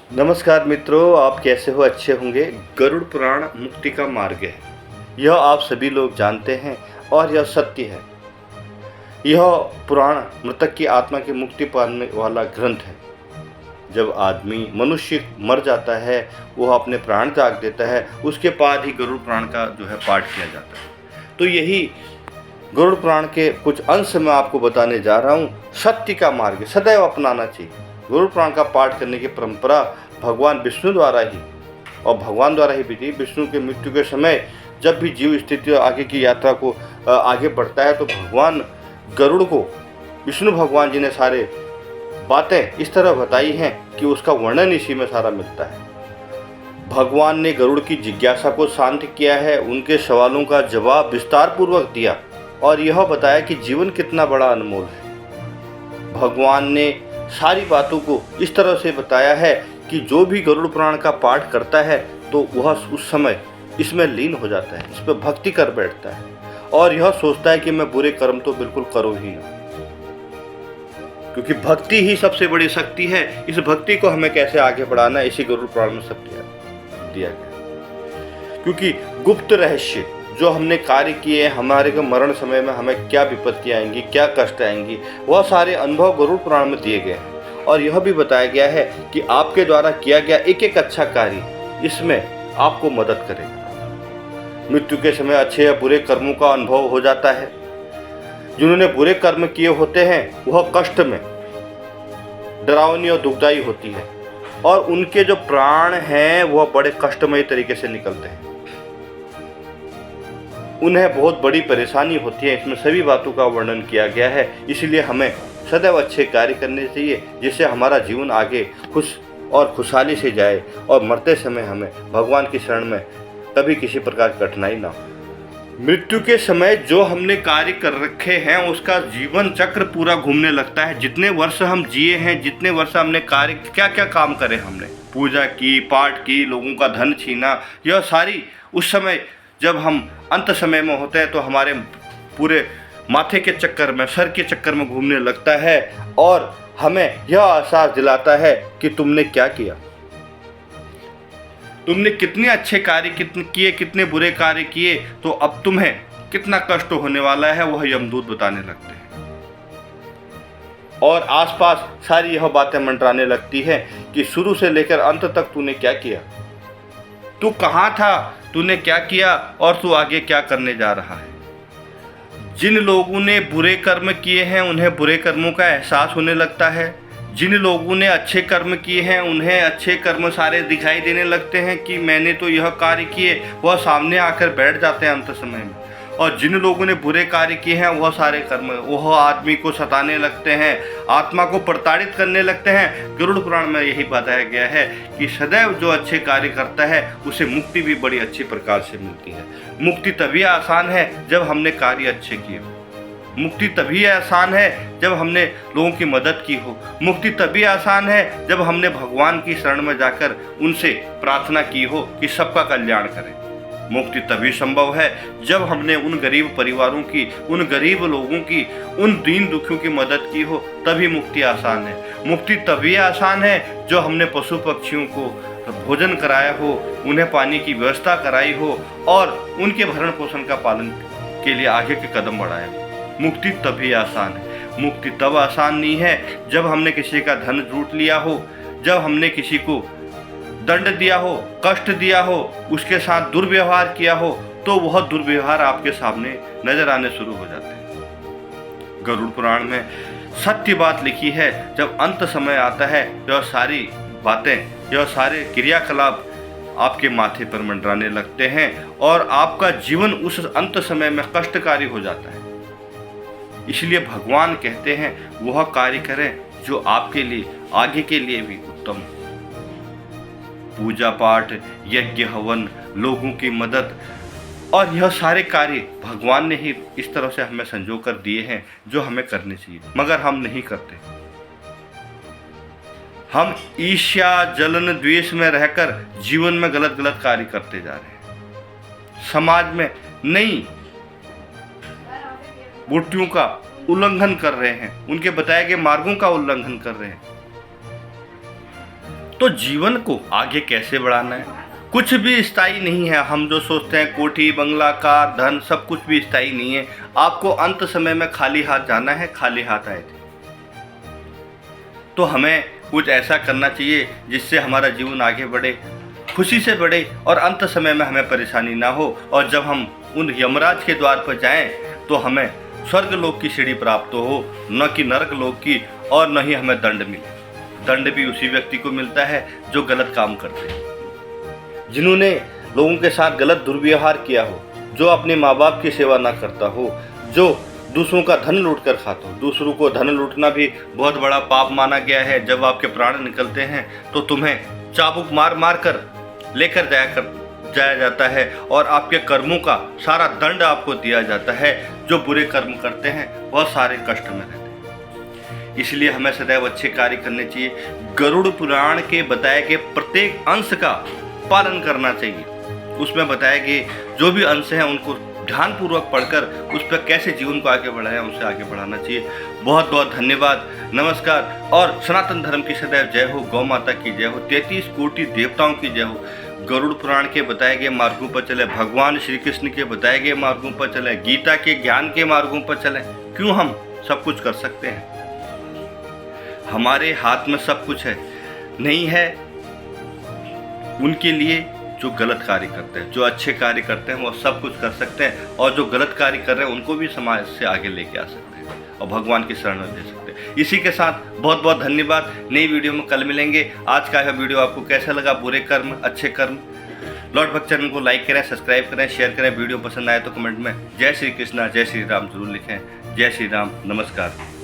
नमस्कार मित्रों, आप कैसे हो? अच्छे होंगे। गरुड़ पुराण मुक्ति का मार्ग है, यह आप सभी लोग जानते हैं और यह सत्य है। यह पुराण मृतक की आत्मा की मुक्ति पाने वाला ग्रंथ है। जब आदमी मनुष्य मर जाता है, वह अपने प्राण त्याग देता है, उसके बाद ही गरुड़ पुराण का जो है पाठ किया जाता है। तो यही गरुड़ पुराण के कुछ अंश मैं आपको बताने जा रहा हूँ। सत्य का मार्ग सदैव अपनाना चाहिए। गरुड़ पुराण का पाठ करने की परंपरा भगवान विष्णु द्वारा ही और भगवान द्वारा ही विधि। विष्णु के मृत्यु के समय जब भी जीव स्थिति आगे की यात्रा को आगे बढ़ता है, तो भगवान गरुड़ को विष्णु भगवान जी ने सारे बातें इस तरह बताई हैं कि उसका वर्णन इसी में सारा मिलता है। भगवान ने गरुड़ की जिज्ञासा को शांत किया है, उनके सवालों का जवाब विस्तार पूर्वक दिया और यह बताया कि जीवन कितना बड़ा अनमोल है। भगवान ने सारी बातों को इस तरह से बताया है कि जो भी गरुड़ पुराण का पाठ करता है तो वह उस समय इसमें लीन हो जाता है, इस पर भक्ति कर बैठता है और यह सोचता है कि मैं बुरे कर्म तो बिल्कुल करूँ ही ना, क्योंकि भक्ति ही सबसे बड़ी शक्ति है। इस भक्ति को हमें कैसे आगे बढ़ाना है, इसी गरुड़ पुराण में सब दिया गया। क्योंकि गुप्त रहस्य जो हमने कार्य किए, हमारे को मरण समय में हमें क्या विपत्ति आएंगी, क्या कष्ट आएंगी, वह सारे अनुभव गरुड़ पुराण में दिए गए हैं। और यह भी बताया गया है कि आपके द्वारा किया गया एक एक अच्छा कार्य इसमें आपको मदद करेगा। मृत्यु के समय अच्छे या बुरे कर्मों का अनुभव हो जाता है। जिन्होंने बुरे कर्म किए होते हैं वह कष्ट में डरावनी और दुखदायी होती है और उनके जो प्राण हैं वह बड़े कष्टमय तरीके से निकलते हैं, उन्हें बहुत बड़ी परेशानी होती है। इसमें सभी बातों का वर्णन किया गया है। इसलिए हमें सदैव अच्छे कार्य करने चाहिए जिससे हमारा जीवन आगे खुश और खुशहाली से जाए और मरते समय हमें भगवान की शरण में कभी किसी प्रकार की कठिनाई ना हो। मृत्यु के समय जो हमने कार्य कर रखे हैं उसका जीवन चक्र पूरा घूमने लगता है। जितने वर्ष हम जिए हैं, जितने वर्ष हमने कार्य क्या क्या काम करे, हमने पूजा की, पाठ की, लोगों का धन छीना, यह सारी उस समय जब हम अंत समय में होते हैं तो हमारे पूरे माथे के चक्कर में, सर के चक्कर में घूमने लगता है और हमें यह एहसास दिलाता है कि तुमने क्या किया, तुमने कितने अच्छे कार्य किए, कितने बुरे कार्य किए, तो अब तुम्हें कितना कष्ट होने वाला है वह यमदूत बताने लगते हैं। और आसपास सारी यह बातें मंडराने लगती है कि शुरू से लेकर अंत तक तूने क्या किया, तू कहाँ था, तूने क्या किया और तू आगे क्या करने जा रहा है। जिन लोगों ने बुरे कर्म किए हैं उन्हें बुरे कर्मों का एहसास होने लगता है। जिन लोगों ने अच्छे कर्म किए हैं उन्हें अच्छे कर्म सारे दिखाई देने लगते हैं कि मैंने तो यह कार्य किए, वह सामने आकर बैठ जाते हैं अंत समय में। और जिन लोगों ने बुरे कार्य किए हैं वह सारे कर्म वह आदमी को सताने लगते हैं, आत्मा को प्रताड़ित करने लगते हैं। गरुड़ पुराण में यही बताया गया है कि सदैव जो अच्छे कार्य करता है उसे मुक्ति भी बड़ी अच्छी प्रकार से मिलती है। मुक्ति तभी आसान है जब हमने कार्य अच्छे किए हो। मुक्ति तभी आसान है जब हमने लोगों की मदद की हो। मुक्ति तभी आसान है जब हमने भगवान की शरण में जाकर उनसे प्रार्थना की हो कि सबका कल्याण करें। मुक्ति तभी संभव है जब हमने उन गरीब परिवारों की, उन गरीब लोगों की, उन दीन दुखियों की मदद की हो, तभी मुक्ति आसान है। मुक्ति तभी आसान है जो हमने पशु पक्षियों को भोजन कराया हो, उन्हें पानी की व्यवस्था कराई हो और उनके भरण पोषण का पालन के लिए आगे के कदम बढ़ाया हो। मुक्ति तभी आसान है। मुक्ति तब आसान नहीं है जब हमने किसी का धन लूट लिया हो, जब हमने किसी को दंड दिया हो, कष्ट दिया हो, उसके साथ दुर्व्यवहार किया हो, तो वह दुर्व्यवहार आपके सामने नजर आने शुरू हो जाते हैं। गरुड़ पुराण में सत्य बात लिखी है। जब अंत समय आता है यह सारी बातें, यह सारे क्रियाकलाप आपके माथे पर मंडराने लगते हैं और आपका जीवन उस अंत समय में कष्टकारी हो जाता है। इसलिए भगवान कहते हैं वह कार्य करें जो आपके लिए आगे के लिए भी उत्तम हो। पूजा पाठ, यज्ञ हवन, लोगों की मदद और यह सारे कार्य भगवान ने ही इस तरह से हमें संजो कर दिए हैं जो हमें करने चाहिए, मगर हम नहीं करते। हम ईर्ष्या, जलन, द्वेष में रहकर जीवन में गलत गलत कार्य करते जा रहे हैं। समाज में नई मूर्तियों का उल्लंघन कर रहे हैं, उनके बताए गए मार्गों का उल्लंघन कर रहे हैं। तो जीवन को आगे कैसे बढ़ाना है? कुछ भी स्थायी नहीं है। हम जो सोचते हैं कोठी बंगला कार धन सब कुछ भी स्थायी नहीं है। आपको अंत समय में खाली हाथ जाना है, खाली हाथ आए थे। तो हमें कुछ ऐसा करना चाहिए जिससे हमारा जीवन आगे बढ़े, खुशी से बढ़े और अंत समय में हमें परेशानी ना हो। और जब हम उन यमराज के द्वार पर जाएं तो हमें स्वर्ग लोक की सीढ़ी प्राप्त हो, न कि नरक लोक की, और न ही हमें दंड मिले। दंड भी उसी व्यक्ति को मिलता है जो गलत काम करते हैं, जिन्होंने लोगों के साथ गलत दुर्व्यवहार किया हो, जो अपने माँ बाप की सेवा ना करता हो, जो दूसरों का धन लूट कर खाता हो। दूसरों को धन लूटना भी बहुत बड़ा पाप माना गया है। जब आपके प्राण निकलते हैं तो तुम्हें चाबुक मार मार कर लेकर जाया जाता है और आपके कर्मों का सारा दंड आपको दिया जाता है। जो बुरे कर्म करते हैं वह सारे कष्ट में रहते हैं। इसलिए हमें सदैव अच्छे कार्य करने चाहिए। गरुड़ पुराण के बताए गए प्रत्येक अंश का पालन करना चाहिए। उसमें बताए गए जो भी अंश हैं उनको ध्यानपूर्वक पढ़कर उस पर कैसे जीवन को आगे बढ़ाएं, उसे आगे बढ़ाना चाहिए। बहुत बहुत धन्यवाद, नमस्कार। और सनातन धर्म की सदैव जय हो, गौ माता की जय हो, 33 कोटि देवताओं की जय हो। गरुड़ पुराण के बताए गए मार्गों पर चले, भगवान श्री कृष्ण के बताए गए मार्गों पर चले, गीता के ज्ञान के मार्गों पर चले। क्यों हम सब कुछ कर सकते हैं, हमारे हाथ में सब कुछ है। नहीं है उनके लिए जो गलत कार्य करते हैं। जो अच्छे कार्य करते हैं वो सब कुछ कर सकते हैं, और जो गलत कार्य कर रहे हैं उनको भी समाज से आगे लेके आ सकते हैं और भगवान की शरण में दे सकते हैं। इसी के साथ बहुत बहुत धन्यवाद। नई वीडियो में कल मिलेंगे। आज का यह वीडियो आपको कैसा लगा? बुरे कर्म अच्छे कर्म। लॉर्ड भक्त चैनल को लाइक करें, सब्सक्राइब करें, शेयर करें। वीडियो पसंद आए तो कमेंट में जय श्री कृष्णा जय श्री राम जरूर लिखें। जय श्री राम, नमस्कार।